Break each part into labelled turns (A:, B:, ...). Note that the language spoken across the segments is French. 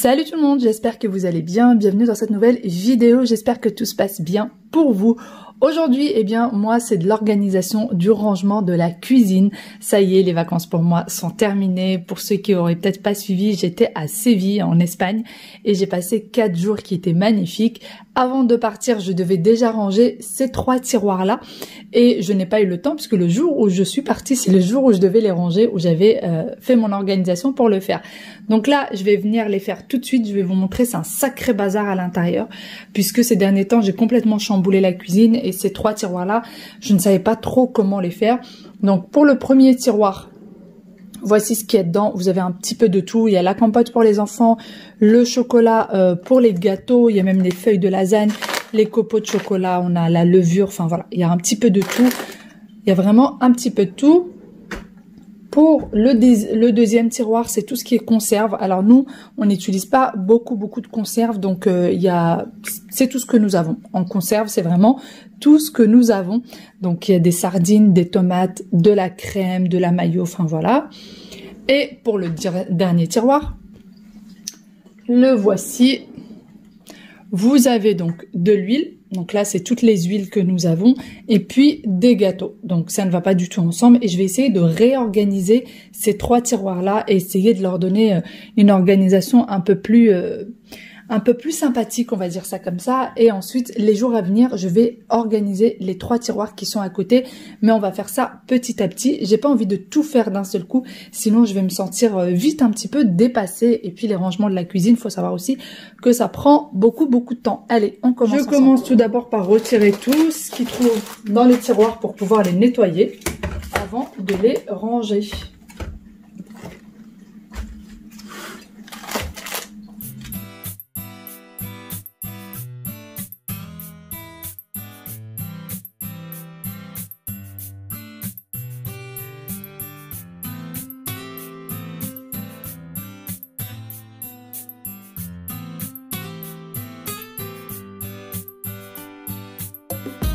A: Salut tout le monde, j'espère que vous allez bien, bienvenue dans cette nouvelle vidéo, j'espère que tout se passe bien pour vous. Aujourd'hui, eh bien, moi, c'est de l'organisation du rangement de la cuisine. Ça y est, les vacances pour moi sont terminées. Pour ceux qui auraient peut-être pas suivi, j'étais à Séville, en Espagne, et j'ai passé 4 jours qui étaient magnifiques. Avant de partir, je devais déjà ranger ces 3 tiroirs-là, et je n'ai pas eu le temps, puisque le jour où je suis partie, c'est le jour où je devais les ranger, où j'avais fait mon organisation pour le faire. Donc là, je vais venir les faire tout de suite. Je vais vous montrer, c'est un sacré bazar à l'intérieur, puisque ces derniers temps, j'ai complètement chamboulé la cuisine, et ces 3 tiroirs-là, je ne savais pas trop comment les faire. Donc pour le premier tiroir, voici ce qu'il y a dedans. Vous avez un petit peu de tout. Il y a la compote pour les enfants, le chocolat pour les gâteaux, il y a même les feuilles de lasagne, les copeaux de chocolat, on a la levure, enfin voilà, il y a un petit peu de tout. Il y a vraiment un petit peu de tout. Pour le deuxième tiroir, c'est tout ce qui est conserve. Alors nous, on n'utilise pas beaucoup de conserve, donc c'est tout ce que nous avons. En conserve, c'est vraiment tout ce que nous avons. Donc il y a des sardines, des tomates, de la crème, de la mayo, enfin voilà. Et pour le dernier tiroir, le voici. Vous avez donc de l'huile. Donc là, c'est toutes les huiles que nous avons. Et puis, des gâteaux. Donc, ça ne va pas du tout ensemble. Et je vais essayer de réorganiser ces 3 tiroirs-là et essayer de leur donner une organisation un peu plus sympathique, on va dire ça comme ça. Et ensuite, les jours à venir, je vais organiser les 3 tiroirs qui sont à côté. Mais on va faire ça petit à petit. J'ai pas envie de tout faire d'un seul coup. Sinon, je vais me sentir vite un petit peu dépassée. Et puis, les rangements de la cuisine, il faut savoir aussi que ça prend beaucoup de temps. Allez, on commence. Je commence tout d'abord par retirer tout ce qui trouve dans les tiroirs pour pouvoir les nettoyer avant de les ranger.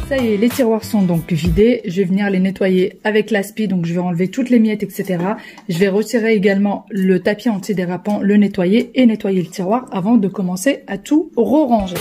A: Ça y est, les tiroirs sont donc vidés. Je vais venir les nettoyer avec l'aspi, donc je vais enlever toutes les miettes, etc. Je vais retirer également le tapis antidérapant, le nettoyer et nettoyer le tiroir avant de commencer à tout re-ranger.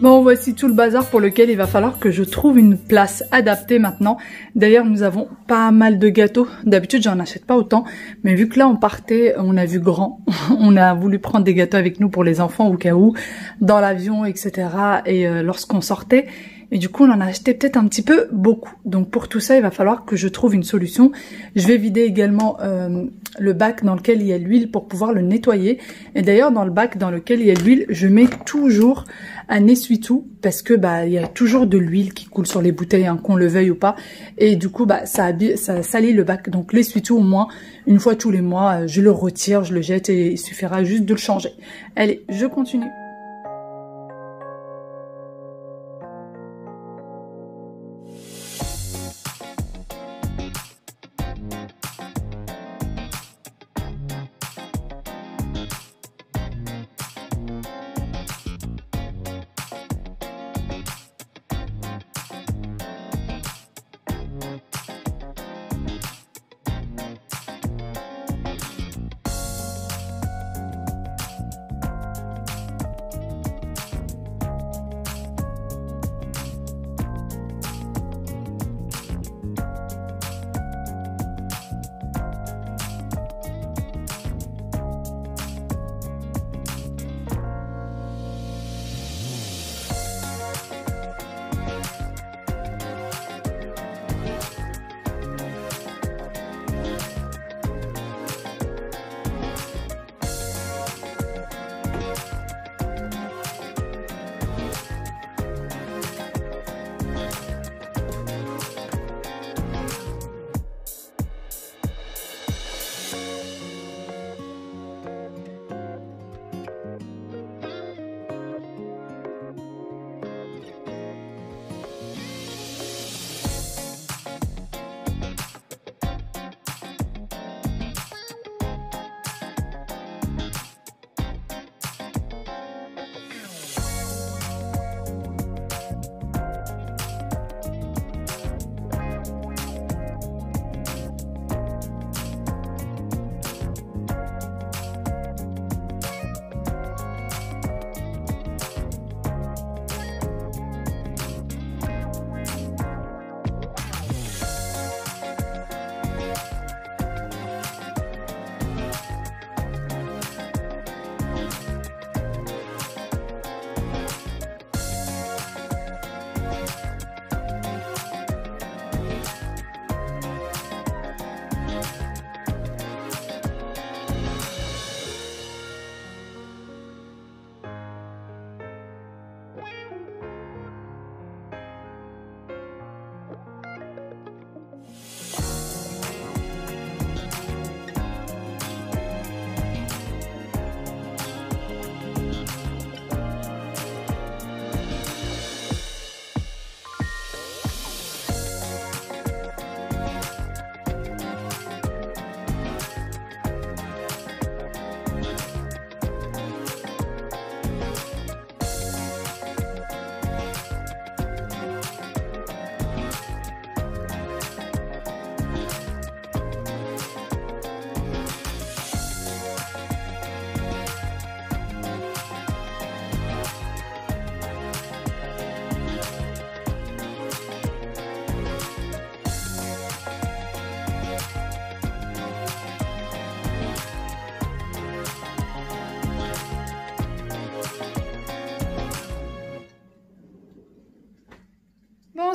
A: Bon, voici tout le bazar pour lequel il va falloir que je trouve une place adaptée maintenant. D'ailleurs, nous avons pas mal de gâteaux. D'habitude, j'en achète pas autant. Mais vu que là, on partait, on a vu grand. On a voulu prendre des gâteaux avec nous pour les enfants au cas où, dans l'avion, etc. Et lorsqu'on sortait. Et du coup, on en a acheté peut-être un petit peu beaucoup. Donc pour tout ça, il va falloir que je trouve une solution. Je vais vider également le bac dans lequel il y a l'huile pour pouvoir le nettoyer. Et d'ailleurs, dans le bac dans lequel il y a l'huile, je mets toujours un essuie-tout parce que il y a toujours de l'huile qui coule sur les bouteilles, hein, qu'on le veuille ou pas. Et du coup, ça salit le bac. Donc l'essuie-tout, au moins, une fois tous les mois, je le retire, je le jette et il suffira juste de le changer. Allez, je continue.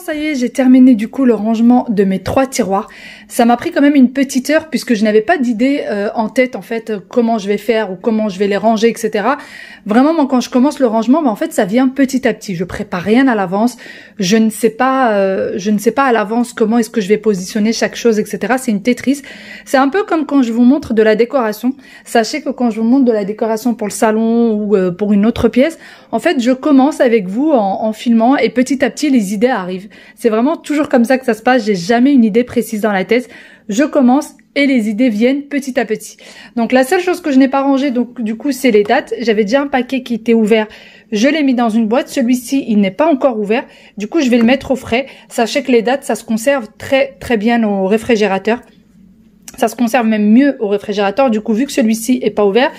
A: ça y est, j'ai terminé du coup le rangement de mes 3 tiroirs. Ça m'a pris quand même une petite heure puisque je n'avais pas d'idée en tête en fait comment je vais faire ou comment je vais les ranger, etc. Vraiment, moi, quand je commence le rangement, en fait, ça vient petit à petit. Je prépare rien à l'avance. Je ne sais pas à l'avance comment est-ce que je vais positionner chaque chose, etc. C'est une Tetris. C'est un peu comme quand je vous montre de la décoration. Sachez que quand je vous montre de la décoration pour le salon ou pour une autre pièce, en fait, je commence avec vous en filmant et petit à petit, les idées arrivent. C'est vraiment toujours comme ça que ça se passe. J'ai jamais une idée précise dans la tête. Je commence et les idées viennent petit à petit. Donc la seule chose que je n'ai pas rangée, donc du coup, c'est les dates. J'avais déjà un paquet qui était ouvert. Je l'ai mis dans une boîte. Celui-ci, il n'est pas encore ouvert. Du coup, je vais le mettre au frais. Sachez que les dates, ça se conserve très très bien au réfrigérateur. Ça se conserve même mieux au réfrigérateur. Du coup, vu que celui-ci est pas ouvert,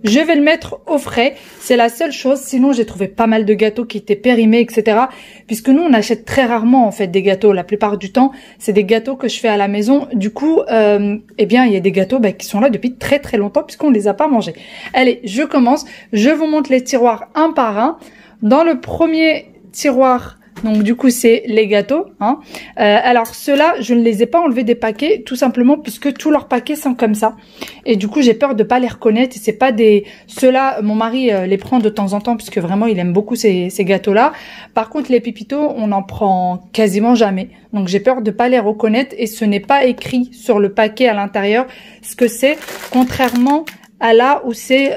A: je vais le mettre au frais. C'est la seule chose. Sinon, j'ai trouvé pas mal de gâteaux qui étaient périmés, etc. Puisque nous, on achète très rarement, en fait, des gâteaux. La plupart du temps, c'est des gâteaux que je fais à la maison. Du coup, eh bien, il y a des gâteaux qui sont là depuis très, très longtemps puisqu'on les a pas mangés. Allez, je commence. Je vous montre les tiroirs un par un. Dans le premier tiroir, donc du coup c'est les gâteaux, hein. Alors ceux-là je ne les ai pas enlevés des paquets tout simplement puisque tous leurs paquets sont comme ça et du coup j'ai peur de pas les reconnaître. Et c'est pas des ceux-là, mon mari les prend de temps en temps puisque vraiment il aime beaucoup ces gâteaux-là. Par contre les pépitos on en prend quasiment jamais, donc j'ai peur de pas les reconnaître et ce n'est pas écrit sur le paquet à l'intérieur ce que c'est, contrairement à là où c'est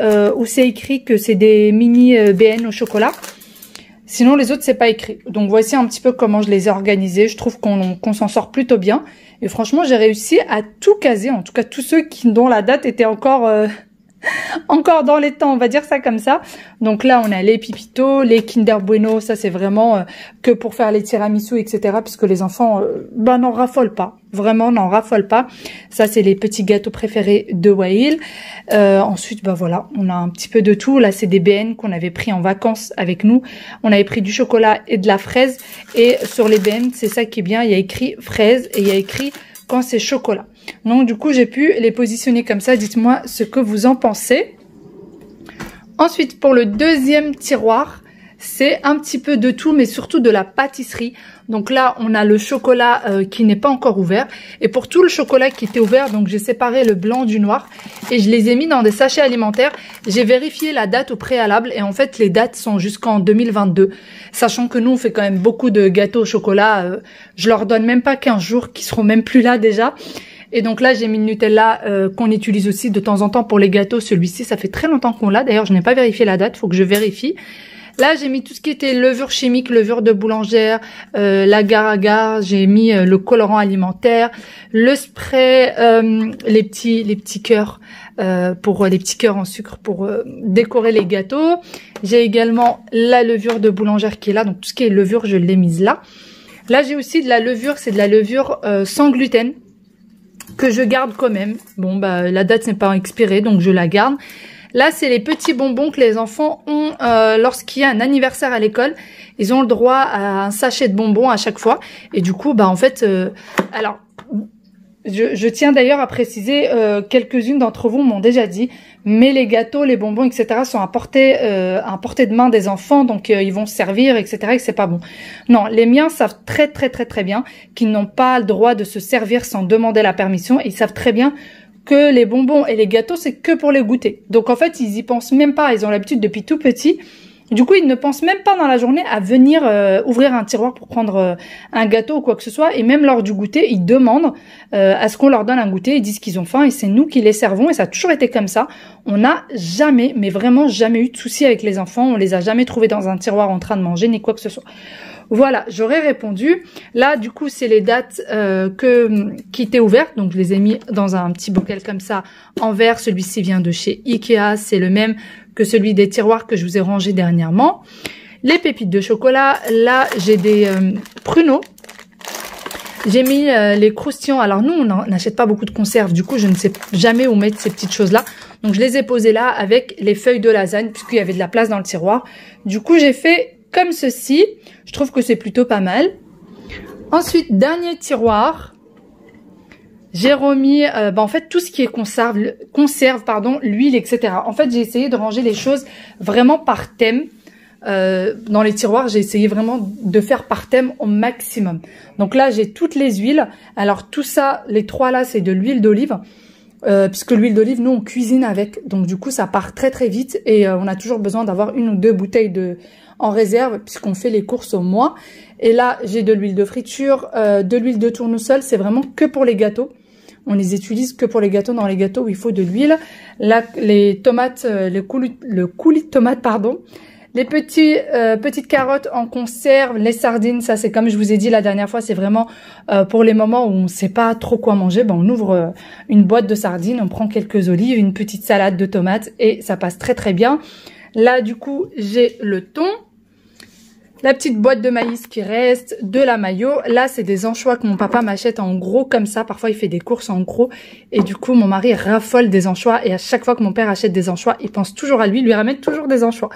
A: écrit que c'est des mini BN au chocolat. Sinon, les autres, c'est pas écrit. Donc, voici un petit peu comment je les ai organisés. Je trouve qu'on s'en sort plutôt bien. Et franchement, j'ai réussi à tout caser. En tout cas, tous ceux dont la date était encore dans les temps, on va dire ça comme ça. Donc là, on a les Pipitos, les Kinder Bueno. Ça, c'est vraiment que pour faire les tiramisu, etc. Puisque les enfants, n'en raffolent pas. Vraiment, n'en raffolent pas. Ça, c'est les petits gâteaux préférés de Wael. Ensuite, voilà, on a un petit peu de tout. Là, c'est des BN qu'on avait pris en vacances avec nous. On avait pris du chocolat et de la fraise. Et sur les BN, c'est ça qui est bien. Il y a écrit fraise et il y a écrit quand c'est chocolat. Donc, du coup, j'ai pu les positionner comme ça. Dites-moi ce que vous en pensez. Ensuite, pour le deuxième tiroir, c'est un petit peu de tout, mais surtout de la pâtisserie. Donc là, on a le chocolat qui n'est pas encore ouvert. Et pour tout le chocolat qui était ouvert, donc j'ai séparé le blanc du noir et je les ai mis dans des sachets alimentaires. J'ai vérifié la date au préalable et en fait, les dates sont jusqu'en 2022. Sachant que nous, on fait quand même beaucoup de gâteaux au chocolat. Je leur donne même pas 15 jours, qui seront même plus là déjà. Et donc là, j'ai mis le Nutella qu'on utilise aussi de temps en temps pour les gâteaux. Celui-ci, ça fait très longtemps qu'on l'a. D'ailleurs, je n'ai pas vérifié la date, il faut que je vérifie. Là, j'ai mis tout ce qui était levure chimique, levure de boulangère, l'agar-agar, j'ai mis le colorant alimentaire, le spray, les petits cœurs pour les petits cœurs en sucre pour décorer les gâteaux. J'ai également la levure de boulangère qui est là, donc tout ce qui est levure, je l'ai mise là. Là, j'ai aussi de la levure, c'est de la levure sans gluten que je garde quand même. Bon, la date n'est pas expirée, donc je la garde. Là, c'est les petits bonbons que les enfants ont lorsqu'il y a un anniversaire à l'école. Ils ont le droit à un sachet de bonbons à chaque fois. Et du coup, en fait, alors, je tiens d'ailleurs à préciser, quelques-unes d'entre vous m'ont déjà dit, mais les gâteaux, les bonbons, etc. sont à portée de main des enfants, donc ils vont se servir, etc. et que c'est pas bon. Non, les miens savent très très très très bien qu'ils n'ont pas le droit de se servir sans demander la permission. Et ils savent très bien que les bonbons et les gâteaux, c'est que pour les goûter. Donc en fait, ils y pensent même pas. Ils ont l'habitude depuis tout petit. Du coup, ils ne pensent même pas dans la journée à venir ouvrir un tiroir pour prendre un gâteau ou quoi que ce soit. Et même lors du goûter, ils demandent à ce qu'on leur donne un goûter. Ils disent qu'ils ont faim et c'est nous qui les servons. Et ça a toujours été comme ça. On n'a jamais, mais vraiment jamais eu de soucis avec les enfants. On les a jamais trouvés dans un tiroir en train de manger ni quoi que ce soit. Voilà, j'aurais répondu. Là, du coup, c'est les dates qui étaient ouvertes. Donc, je les ai mis dans un petit bocal comme ça en verre. Celui-ci vient de chez Ikea. C'est le même que celui des tiroirs que je vous ai rangé dernièrement. Les pépites de chocolat. Là, j'ai des pruneaux. J'ai mis les croustillants. Alors, nous, on n'achète pas beaucoup de conserves. Du coup, je ne sais jamais où mettre ces petites choses-là. Donc, je les ai posées là avec les feuilles de lasagne puisqu'il y avait de la place dans le tiroir. Du coup, j'ai fait comme ceci. Je trouve que c'est plutôt pas mal. Ensuite, dernier tiroir. J'ai remis en fait tout ce qui est conserve, l'huile, etc. En fait, j'ai essayé de ranger les choses vraiment par thème. dans les tiroirs, j'ai essayé vraiment de faire par thème au maximum. Donc là, j'ai toutes les huiles. Alors tout ça, les trois là, c'est de l'huile d'olive. Puisque l'huile d'olive, nous, on cuisine avec. Donc du coup, ça part très très vite. Et on a toujours besoin d'avoir 1 ou 2 bouteilles en réserve, puisqu'on fait les courses au mois. Et là, j'ai de l'huile de friture, de l'huile de tournesol. C'est vraiment que pour les gâteaux. On les utilise que pour les gâteaux, dans les gâteaux où il faut de l'huile. Là, les tomates, le coulis de tomate, pardon. Les petites carottes en conserve, les sardines, ça c'est comme je vous ai dit la dernière fois, c'est vraiment pour les moments où on ne sait pas trop quoi manger. Ben, on ouvre une boîte de sardines, on prend quelques olives, une petite salade de tomates et ça passe très très bien. Là du coup, j'ai le thon. La petite boîte de maïs qui reste, de la mayo. Là, c'est des anchois que mon papa m'achète en gros comme ça. Parfois, il fait des courses en gros. Et du coup, mon mari raffole des anchois. Et à chaque fois que mon père achète des anchois, il pense toujours à lui. Il lui ramène toujours des anchois.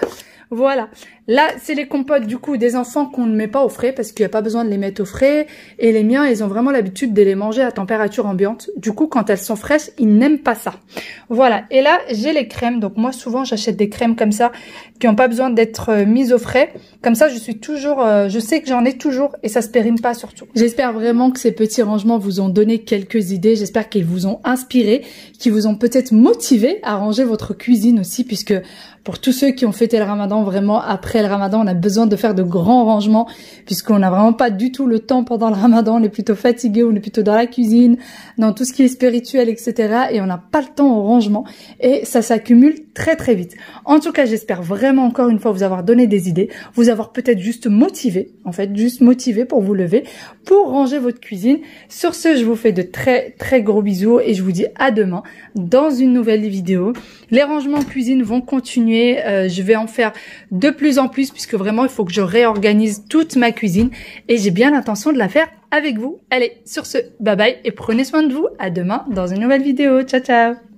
A: Voilà. Là, c'est les compotes du coup des enfants qu'on ne met pas au frais parce qu'il n'y a pas besoin de les mettre au frais. Et les miens, ils ont vraiment l'habitude de les manger à température ambiante. Du coup, quand elles sont fraîches, ils n'aiment pas ça. Voilà. Et là, j'ai les crèmes. Donc moi, souvent, j'achète des crèmes comme ça qui n'ont pas besoin d'être mises au frais. Comme ça, je sais que j'en ai toujours et ça se périme pas surtout. J'espère vraiment que ces petits rangements vous ont donné quelques idées. J'espère qu'ils vous ont inspiré, qu'ils vous ont peut-être motivé à ranger votre cuisine aussi, puisque pour tous ceux qui ont fêté le Ramadan, vraiment après le Ramadan, on a besoin de faire de grands rangements puisqu'on n'a vraiment pas du tout le temps pendant le Ramadan. On est plutôt fatigué, on est plutôt dans la cuisine, dans tout ce qui est spirituel, etc. Et on n'a pas le temps au rangement et ça s'accumule très très vite. En tout cas, j'espère vraiment encore une fois vous avoir donné des idées, vous avoir peut-être juste motivé, en fait, juste motivé pour vous lever, pour ranger votre cuisine. Sur ce, je vous fais de très très gros bisous et je vous dis à demain dans une nouvelle vidéo. Les rangements cuisine vont continuer. Je vais en faire de plus en plus puisque vraiment il faut que je réorganise toute ma cuisine et j'ai bien l'intention de la faire avec vous. Allez, sur ce, bye bye et prenez soin de vous. À demain dans une nouvelle vidéo. Ciao ciao.